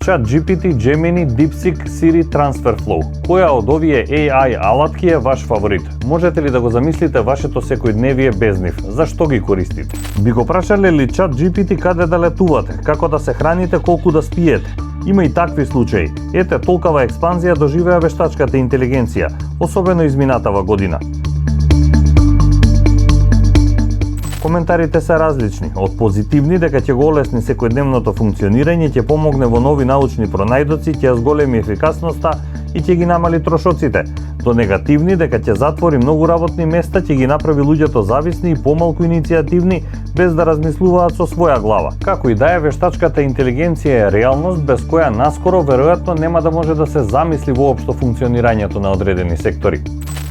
ChatGPT, Gemini, DeepSeek, Siri, TransferFlow. Која од овие AI алатки е ваш фаворит? Можете ли да го замислите вашето секојдневие без нив? Зашто ги користите? Би го прашале ли ChatGPT каде да летувате, како да се храните, колку да спиете? Има и такви случаи. Ете, толкава експанзија доживеа вештачката интелигенција, особено изминатава година. Коментарите се различни, од позитивни дека ќе го олесни секојдневното функционирање, ќе помогне во нови научни пронајдоци, ќе зголеми ефикасноста и ќе ги намали трошоците, до негативни дека ќе затвори многу работни места, ќе ги направи луѓето зависни и помалку иницијативни, без да размислуваат со своја глава. Како и да е, вештачката интелигенција е реалност без која наскоро веројатно нема да може да се замисли воопшто функционирањето на одредени сектори.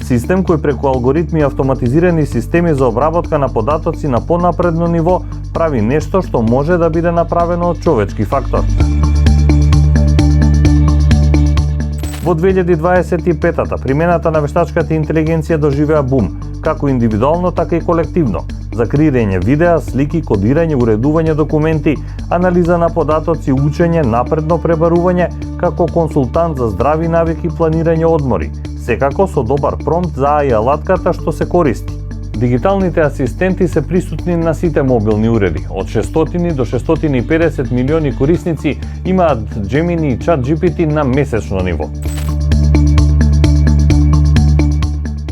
Систем кој преку алгоритми и автоматизирани системи за обработка на податоци на понапредно ниво прави нешто што може да биде направено од човечки фактор. Во 2025-та примената на вештачката интелигенција доживеа бум, како индивидуално, така и колективно, за креирање видеа, слики, кодирање, уредување документи, анализа на податоци, учење, напредно пребарување, како консултант за здрави навики, планирање одмори, секако со добар промпт за AI алатката што се користи. Дигиталните асистенти се присутни на сите мобилни уреди. Од 600 до 650 милиони корисници имаат Gemini и ChatGPT на месечно ниво.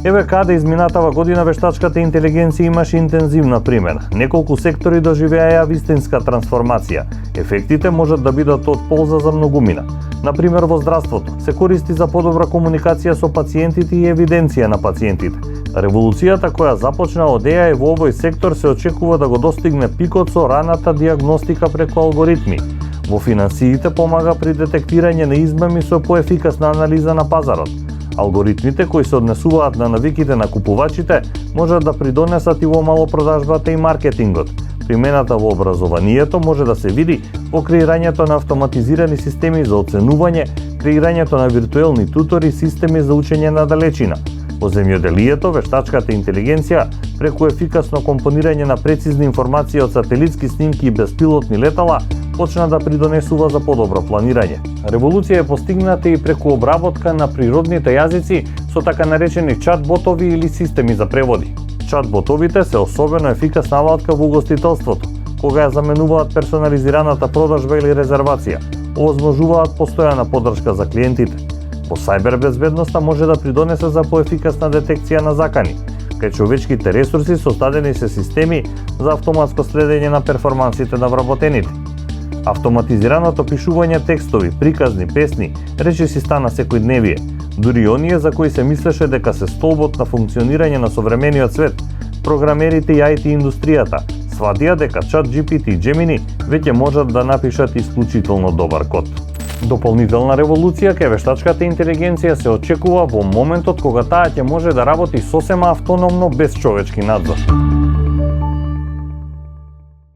Еве каде изминатава година вештачката интелигенција имаше интензивна примена. Неколку сектори доживеа вистинска трансформација. Ефектите можат да бидат од полза за многумина. Например, во здравството се користи за подобра комуникација со пациентите и евиденција на пациентите. Револуцијата која започна од AI во овој сектор се очекува да го достигне пикот со раната дијагностика преку алгоритми. Во финансиите помага при детектирање на измами со поефикасна анализа на пазарот. Алгоритмите кои се однесуваат на навиките на купувачите можат да придонесат и во малопродажбата и маркетингот. Примената во образованието може да се види во креирањето на автоматизирани системи за оценување, креирањето на виртуелни тутори, системи за учење на далечина. Во земјоделието, вештачката интелигенција, преку ефикасно компонирање на прецизни информации од сателитски снимки и беспилотни летала, почна да придонесува за подобро планирање. Револуција е постигната и преку обработка на природните јазици со така наречени чат-ботови или системи за преводи. Чат-ботовите се особено ефикасна алатка во угостителството, кога ја заменуваат персонализираната продажба или резервација, овозможуваат постојана поддршка за клиентите. Во сајбербезбедноста може да придонесе за поефикасна детекција на закани, кај човечките ресурси создадени се системи за автоматско следење на перформансите на вработените. Автоматизираното пишување текстови, приказни, песни, речиси стана секојдневие. Дури оние за кои се мислеше дека се столбот на функционирање на современиот свет, програмерите и IT индустријата, сватија дека ChatGPT и Gemini веќе можат да напишат исклучително добар код. Дополнителна револуција кај вештачката интелигенција се очекува во моментот кога таа ќе може да работи сосема автономно без човечки надзор.